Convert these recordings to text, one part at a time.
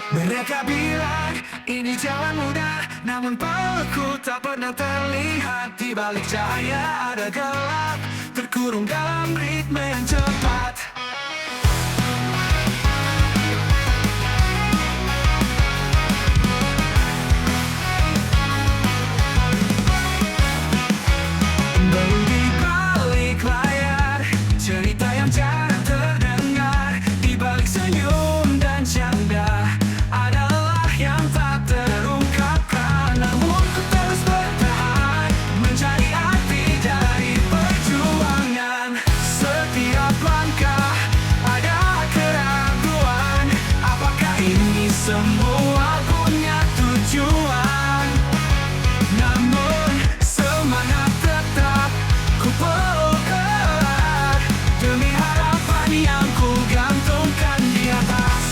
Mereka bilang ini jalan mudah, namun pelukku tak pernah terlihat. Di balik cahaya ada gelap, terkurung dalam ritme yang cepat. Baru di balik layar, cerita yang jarang terdengar. Di balik senyum dan canda, adalah yang tak terungkapkan. Namun ku terus bertahan, mencari arti dari perjuangan. Setiap langkah ada keraguan, apakah ini semua punya tujuan? Namun semangat tetap ku peluk erat, demi harapan yang ku gantungkan di atas.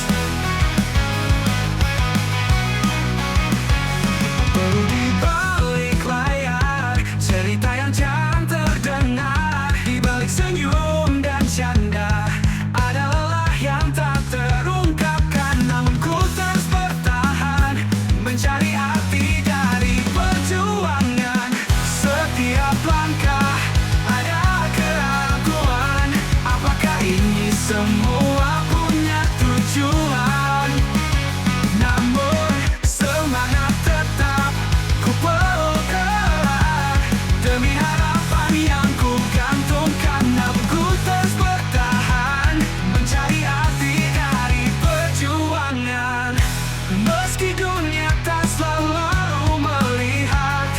Baru di balik layar, cerita yang jarang terdengar. Di balik senyum dan canda, ada lelah yang tak terungkapkan. Namun ku terus bertahan, mencari arti dari perjuangan. Setiap langkah ada keraguan, apakah ini semua punya tujuan? Namun semangat tetap ku peluk erat, demi harapan yang ku gantungkan. Namun ku terus bertahan, mencari arti dari perjuangan. Meski dunia tak selalu melihat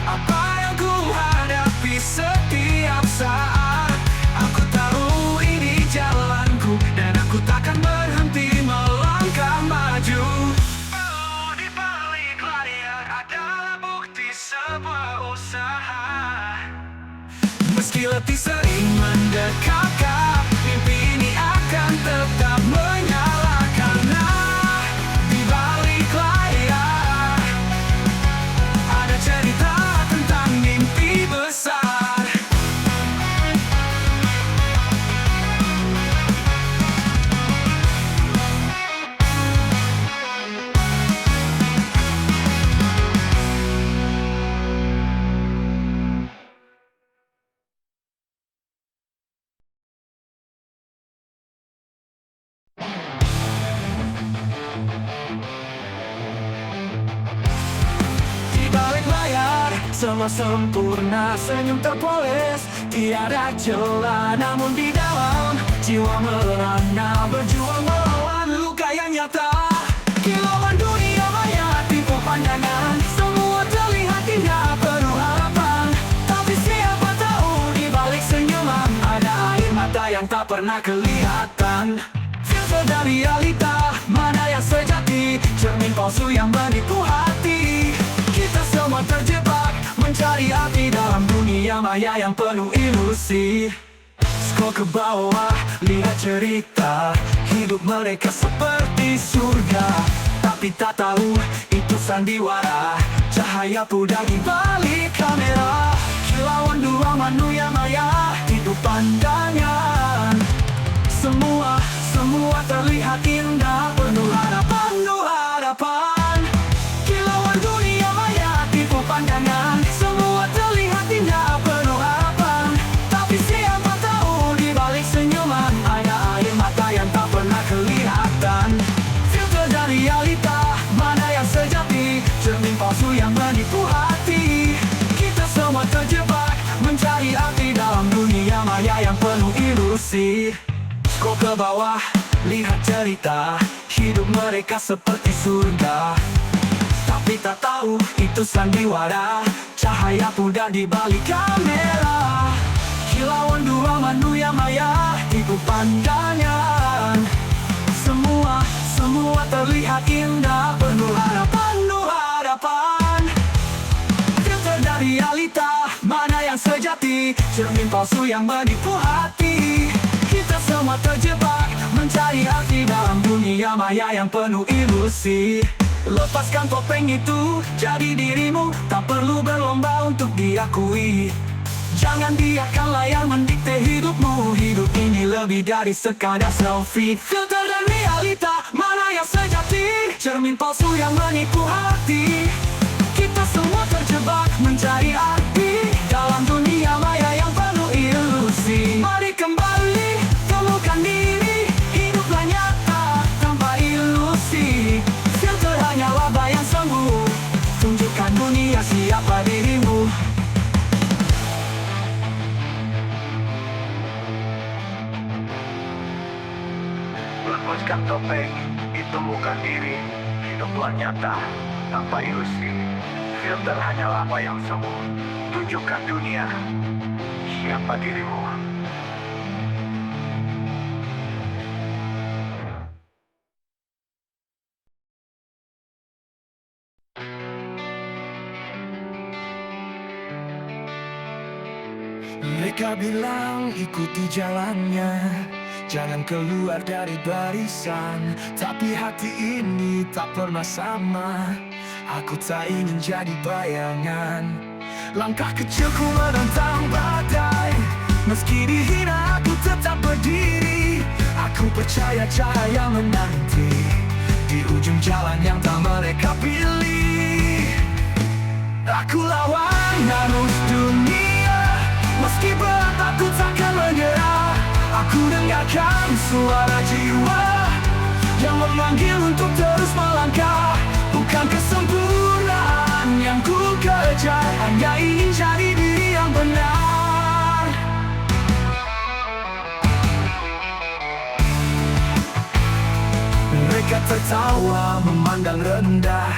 apa yang ku hadapi setiap saat, aku tahu ini jalanku, dan aku takkan berhenti melangkah maju. Oh, di balik layar adalah bukti sebuah usaha. Meski letih sering mendekap, mimpi ini akan tetap menyala. Karena di balik layar ada cerita tentang mimpi besar. Di balik layar, semua sempurna, senyum terpoles, tiada celah. Namun di dalam jiwa merana, berjuang melawan luka yang nyata. Kilauan dunia maya tipu pandangan, semua terlihat indah penuh harapan. Tapi siapa tahu di balik senyuman ada air mata yang tak pernah kelihatan. Filter dari realita, mana yang sejati, cermin palsu yang menipu hati. Kita semua terjebak, mencari arti dalam dunia maya yang penuh ilusi. Scroll ke bawah, lihat cerita hidup mereka seperti surga. Tapi tak tahu itu sandiwara, cahaya pudar di balik kamera. Kilauan dua manusia maya, hidup pandangan. Semua terlihat indah, penuh harapan, penuh harapan. Kilauan dunia maya, tipu pandangan. Semua terlihat indah, penuh harapan. Tapi siapa tahu di balik senyuman ada air mata yang tak pernah kelihatan. Filter dari realita, mana yang sejati, cermin palsu yang menipu hati. Kita semua terjebak, mencari arti dalam dunia maya yang penuh ilusi. Scroll ke bawah, lihat cerita hidup mereka seperti surga. Tapi tak tahu itu sandiwara, cahaya pudar di balik kamera. Kilauan dua manusia maya, tipu pandangan. Semua terlihat indah, penuh harapan, penuh harapan. Filter dari realita, mana yang sejati, cermin palsu yang menipu hati. Kita semua terjebak, mencari arti dalam dunia maya yang penuh ilusi. Lepaskan topeng itu, jadi dirimu, tak perlu berlomba untuk diakui. Jangan biarkan layar mendikte hidupmu. Hidup ini lebih dari sekadar selfie. Filter dan realita. mana yang sejati, cermin palsu yang menipu hati. Kita semua terjebak mencari arti dalam dunia maya yang penuh ilusi. Mari kembali temukan diri, hiduplah nyata tanpa ilusi. Filter hanyalah bayang semu, tunjukkan dunia siapa dirimu. Lepaskan topeng, ditemukan diri, hiduplah nyata tanpa ilusi. Filter hanyalah bayang semu, tunjukkan dunia siapa dirimu. Mereka bilang ikuti jalannya, jangan keluar dari barisan. Tapi hati ini tak pernah sama, aku tak ingin jadi bayangan. Langkah kecilku menentang badai, meski dihina aku tetap berdiri. Aku percaya cahaya menanti di ujung jalan yang tak mereka pilih. Aku lawan arus dunia, meski berat aku takkan menyerah. Aku dengarkan suara jiwa yang memanggil untuk terus melangkah. Bukan kesempurnaan yang ku kejar, hanya ingin jadi diri yang benar. Mereka tertawa memandang rendah,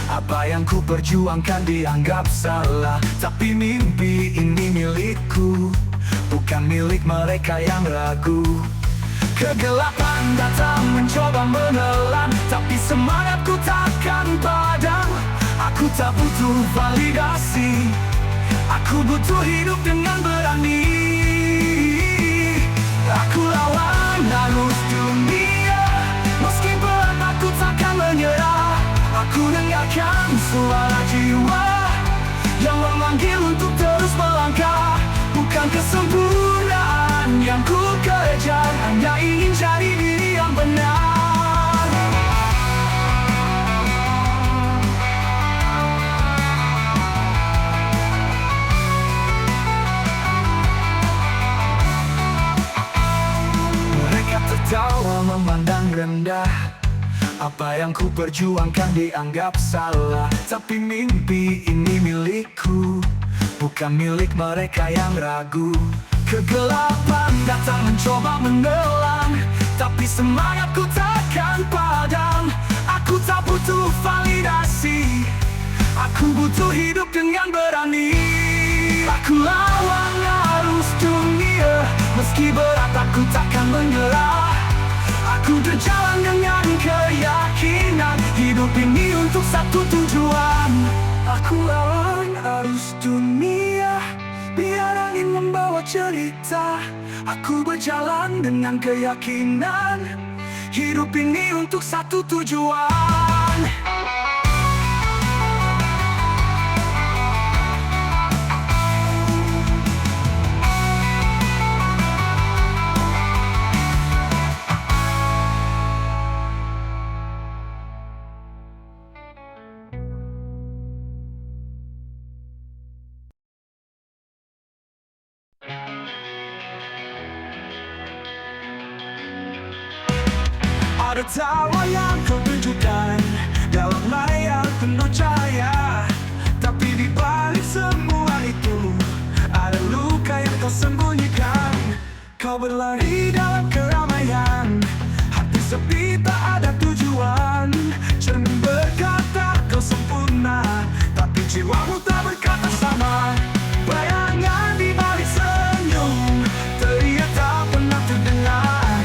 apa yang ku perjuangkan dianggap salah. Tapi mimpi ini milikku, bukan milik mereka yang ragu. Kegelapan datang mencoba menelan, tapi semangatku takkan padam. Aku tak butuh validasi, aku butuh hidup dengan berani. Aku lawan arus dunia, meski berat aku takkan menyerah. Aku dengarkan suara jiwa yang memanggil untuk terus melangkah. Bukan kesempurnaan yang ku kejar, hanya ingin jadi diri yang benar. Mereka tertawa memandang rendah, apa yang ku perjuangkan dianggap salah. Tapi mimpi ini milikku, bukan milik mereka yang ragu. Kegelapan datang mencoba menelan, tapi semangatku takkan padam. Aku tak butuh validasi, aku butuh hidup dengan berani. Aku lawan arus dunia, meski berat aku takkan menyerah. Aku berjalan dengan keyakinan, hidup ini untuk satu tujuan. Aku lawan arus dunia, biar angin membawa cerita. Aku berjalan dengan keyakinan, hidup ini untuk satu tujuan. Ada tawa yang kau tunjukkan dalam layar penuh cahaya, tapi di balik semua itu ada luka yang kau sembunyikan. Kau berlari dalam keramaian, hati sepi tak ada tujuan. Cermin berkata kau sempurna, tapi jiwamu tak berkata sama. Bayangan di balik senyum teriak tak pernah terdengar.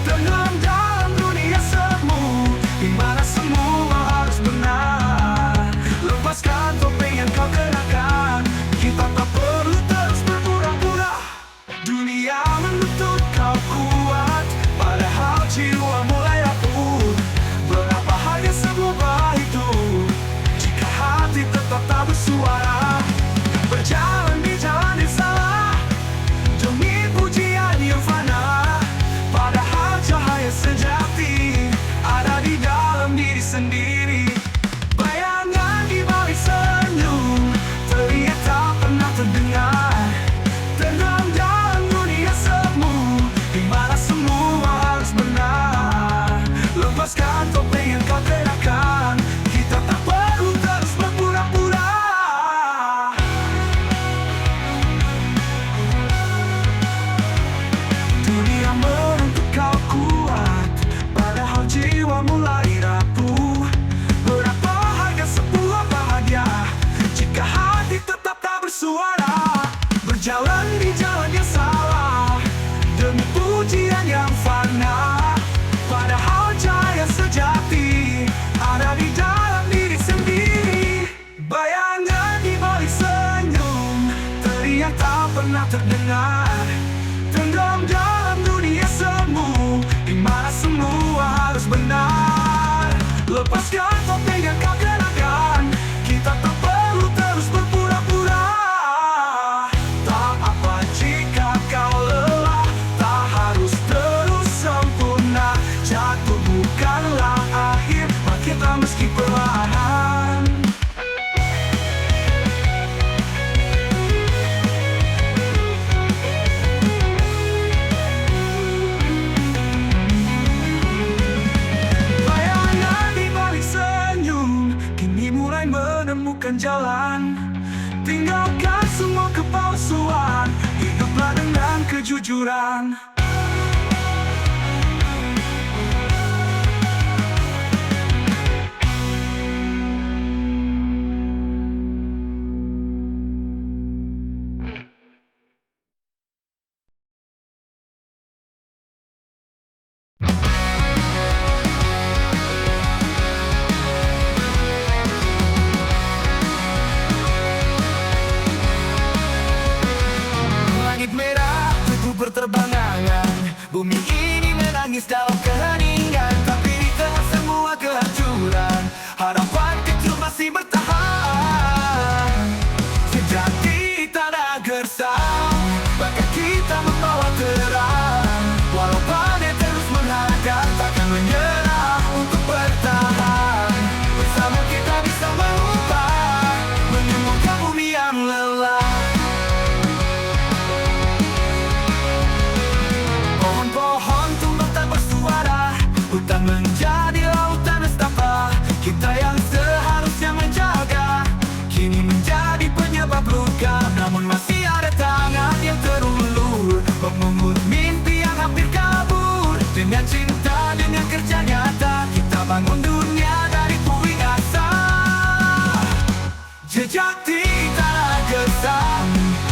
Tenggelam dalam dunia semu, di mana semua harus benar. Lepaskan topeng yang kau kenakan, kita tak perlu terus berpura-pura. Dunia menuntut kau kuat, Lepaskan topeng yang kau kenakan, kita tak perlu terus berpura-pura. Tak apa jika kau lelah, tak harus terus sempurna. Jatuh bukanlah akhir, bangkitlah meski perlahan. Bayangan di balik senyum kini mulai menemukan jalan. Tinggalkan semua kepalsuan, hiduplah dengan kejujuran. Langit merah teguh berterbangan, bumi ini menangis dalam keheningan. Tapi di tengah semua kehancuran, harapan kecil masih bertahan. Sejati tanah gersang, bahkan kita membawa terang. Walau badai terus menghadang, takkan menyerah untuk bertahan. Bersama kita bisa mengubah, menyembuhkan bumi yang lelah. Pohon-pohon tumbang tak bersuara, hutan menjadi lautan nestapa. Kita yang seharusnya menjaga, kini menjadi penyebab luka. Namun masih ada tangan yang terulur, memungut mimpi yang hampir kabur. Dengan cinta, dengan kerja nyata, kita bangun dunia dari puing asap. Jejak di tanah gersang,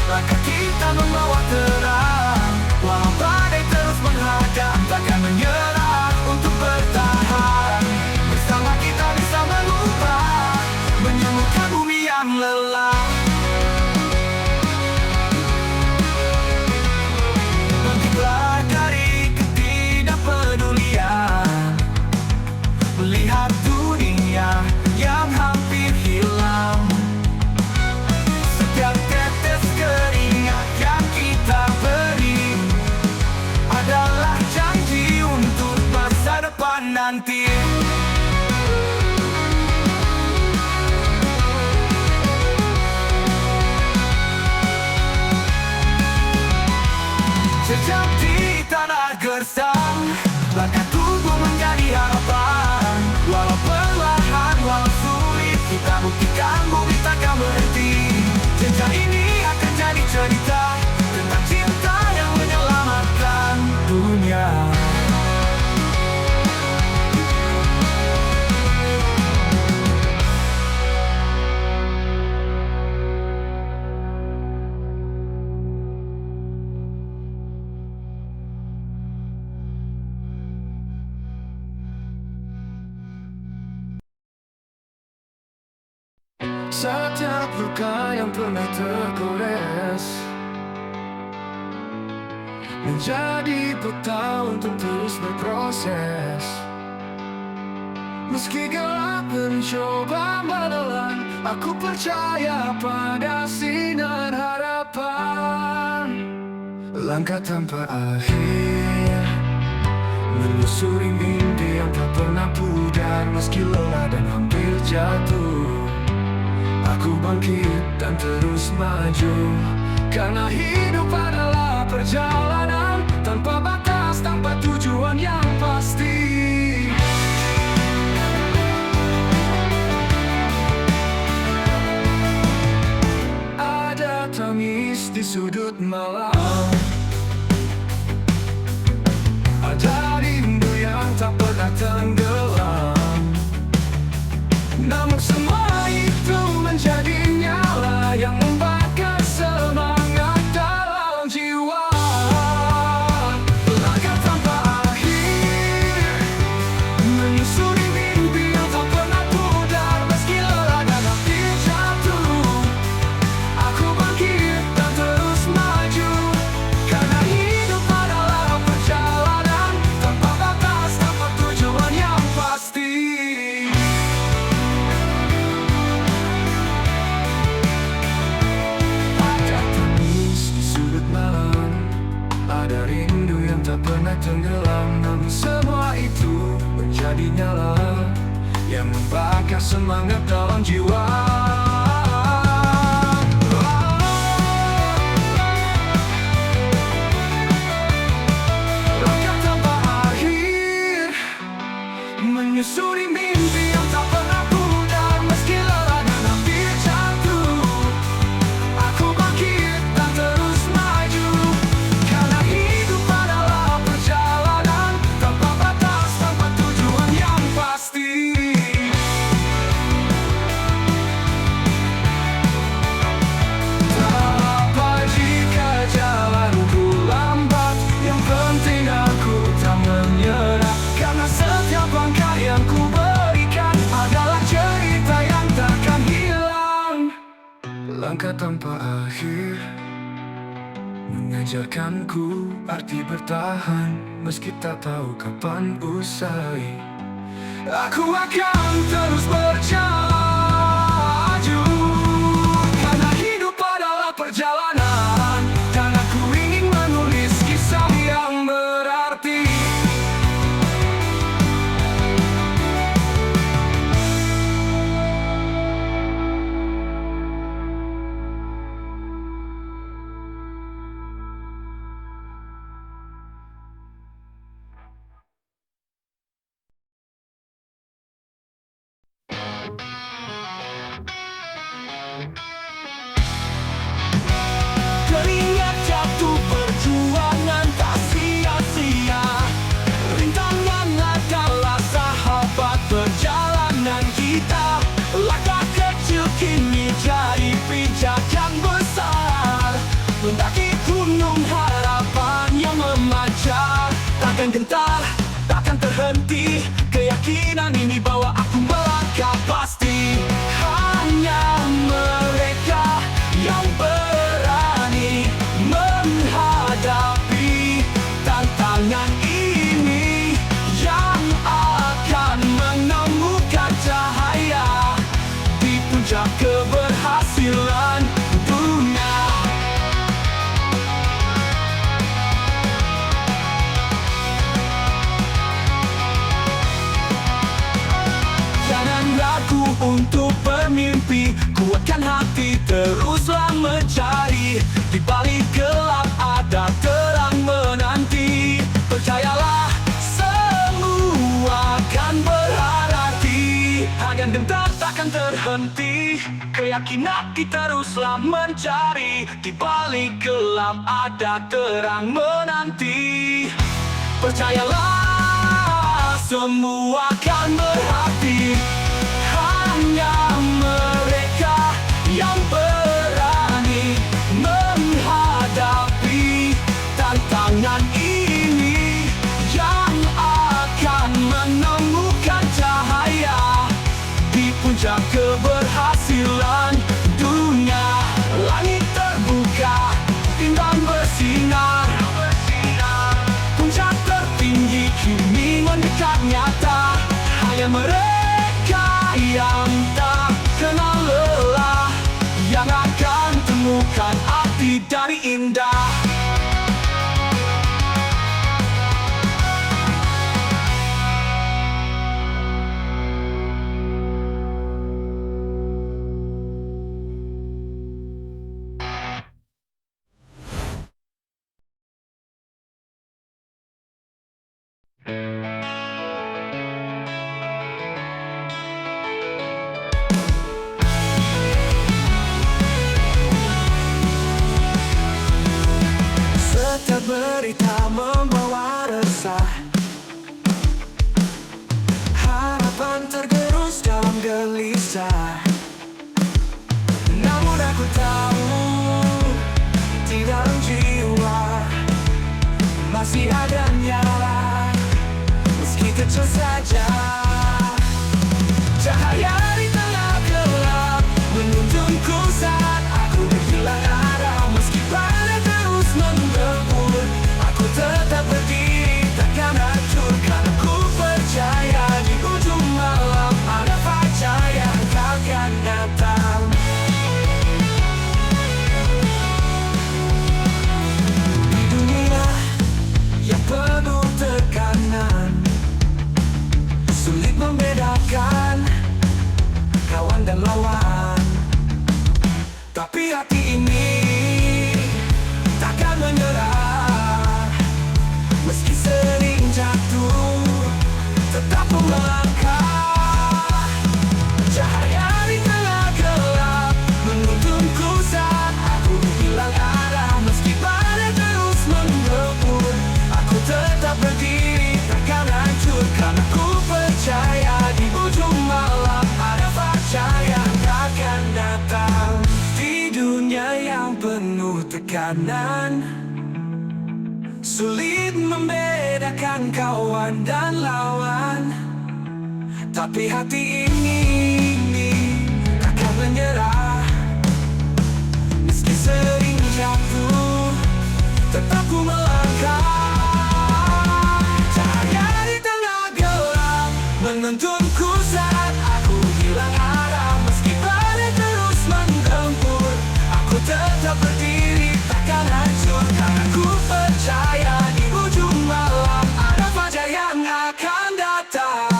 langkah kita membawa terang. Walau badai terus menghadang, takkan menyerah untuk bertahan. Bersama kita bisa mengubah, menyembuhkan bumi yang lelah. Bangkitlah dari ketidakpedulian, melihat dunia yang hampir hilang. Setiap tetes keringat yang kita beri adalah janji untuk masa depan nanti. Sejak di tanah gersang, langkah tubuh menjadi harapan. Walau perlahan, walau sulit, kita buktikan bumi takkan berhenti. Jejak ini akan jadi cerita tentang cinta yang menyelamatkan dunia. Setiap luka yang pernah tergores menjadi peta untuk terus berproses. Meski gelap mencoba menelan, aku percaya pada sinar harapan. Langkah tanpa akhir, menyusuri mimpi yang tak pernah pudar. Meski lelah dan hampir jatuh, aku bangkit dan terus maju. Karena hidup adalah perjalanan tanpa batas, tanpa tujuan yang pasti. Ada tangis di sudut malam, ada rindu yang tak pernah tenggelam. Namun semua itu menjadi nyala yang membakar semangat dalam jiwa. Langkah tanpa akhir, yang membakar semangat dalam jiwa. Langkah tanpa akhir, menyusuri mimpi yang tak pernah pudar. Meski lelah dan hampir jatuh, aku bangkit dan terus maju. Karena hidup adalah perjalanan tanpa batas, tanpa tujuan yang pasti. Tak apa jika jalanku lambat, yang penting aku tak menyerah. Karena setiap langkah yang ku berikan adalah cerita yang takkan hilang. Langkah tanpa akhir mengajarkanku arti bertahan. Meski tak tahu kapan usai, aku akan terus berjalan. Karena hidup adalah perjalanan, dan aku ingin menulis kisah yang berarti. Keringat jatuh, perjuangan tak sia-sia. Rintangan adalah sahabat perjalanan kita. Langkah kecil kini jadi pijakan besar. Mendaki gunung harapan yang memancar. Takkan gentar, takkan terhenti. Keyakinan ini bawa aku melangkah pasti. Hanya mereka yang berani menghadapi tantangan ini, yang akan menemukan cahaya di puncak keberhasilan dunia. Jangan ragu untuk bermimpi, kuatkan hati, teruslah mencari. Di balik gelap ada terang menanti. Percayalah, semua akan berarti. Hanya gentar takkan terhenti. Keyakinan kita teruslah mencari. Di balik gelap ada terang menanti. Percayalah, semua akan berarti. Hanya mereka yang berani menghadapi tantangan ini, yang akan menemukan cahaya di puncak keberhasilan dunia. Langit terbuka, bintang bersinar, puncak tertinggi kini mendekat nyata. Hanya mereka yang tak kenal lelah, yang akan temukan arti dari indah. Setiap berita membawa resah, harapan tergerus dalam gelisah. Namun aku tahu, di dalam jiwa masih ada nyala, meski kecil saja. Cahaya di tengah gelap menuntunku saat aku kehilangan arah. Meski badai terus menggempur, aku tetap berdiri, takkan hancur. Karena ku percaya di ujung malam ada fajar yang akan datang. Di dunia yang penuh tekanan, sulit membedakan melangkah. Cahaya di tengah gelap menuntunku saat aku hilang arah. Meski badai terus menggempur, aku tetap berdiri, takkan hancur. Karena ku percaya di ujung malam ada fajar yang akan datang. Di dunia yang penuh tekanan, sulit membedakan kawan dan lawan. Tapi hati ini takkan menyerah. Meski sering jatuh, tetap ku melangkah. Cahaya di tengah gelap menuntunku saat aku hilang arah. Meski badai terus menggempur, aku tetap berdiri, takkan hancur. Karena ku percaya di ujung malam ada fajar yang akan datang.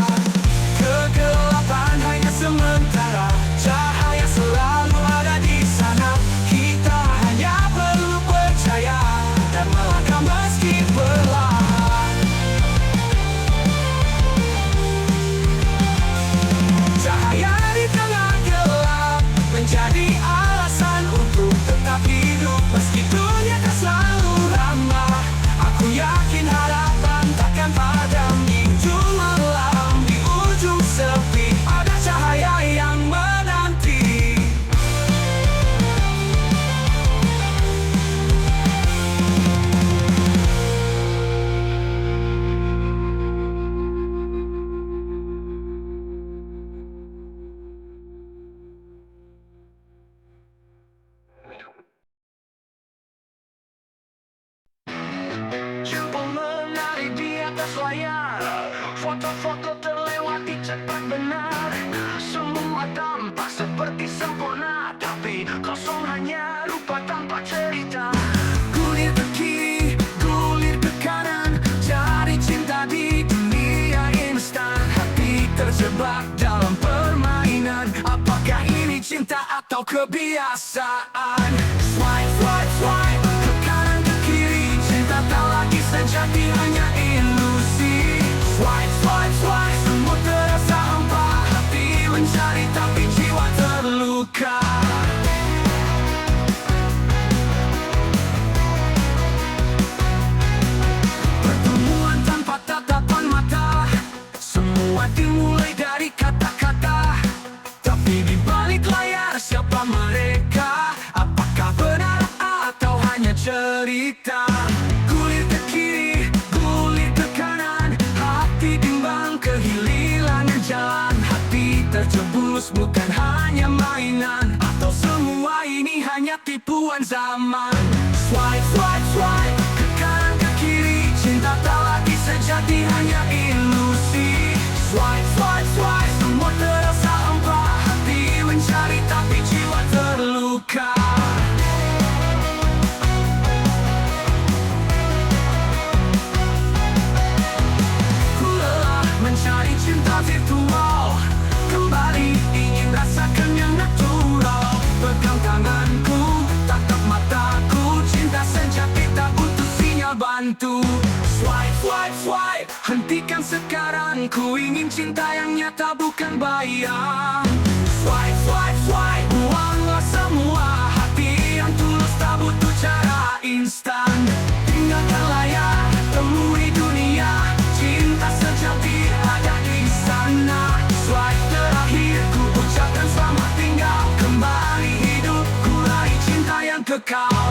Kegelapan hanya sementara, cahaya selalu ada di sana. Kita hanya perlu percaya dan melangkah meski perlahan. Cahaya di tengah gelap menjadi alasan untuk tetap hidup. Meski dunia tak selalu ramah, aku yakin harapan takkan padam. Di ujung malam, di ujung sepi, ada cahaya yang menanti. Jumpa menari di atas layar, foto-foto terlewati cepat benar. Semua tampak seperti sempurna, tapi kosong hanya rupa tanpa cerita. Gulir ke kiri, gulir ke kanan, cari cinta di dunia instan. Hati terjebak dalam permainan, apakah ini cinta atau kebiasaan? Swipe, swipe, swipe, ke kanan ke kiri, cinta tak lagi sejati, hanya ilusi. Swipe, swipe, swipe, semua terasa hampa. Hati mencari tapi jiwa terluka. Pertemuan tanpa tatapan mata, semua dimulai dari kata-kata. Tapi di balik layar siapa mereka? Apakah benar atau hanya cerita? Gulir ke kiri, gulir ke kanan, hati bimbang kehilangan jalan. Hati terjerumus bukan hanya mainan, atau semua ini hanya tipuan zaman. Swipe, swipe, swipe, ke kanan ke kiri, cinta tak lagi sejati, hanya ilusi. Swipe, swipe, swipe, semua terasa hampa. Hati mencari tapi jiwa terluka. Ku lelah mencari cinta virtual, kembali ingin rasakan yang natural. Pegang tanganku, tatap mataku, cinta sejati tak butuh sinyal bantu. Swipe, swipe, swipe, hentikan sekarang. Ku ingin cinta yang nyata bukan bayang. Swipe, swipe, swipe, buanglah semua. Hati yang tulus tak butuh cara instan. Tinggalkan layar, temui dunia, cinta sejati ada di sana. Swipe terakhir, ku ucapkan selamat tinggal. Kembali hidup, ku raih cinta yang kekal.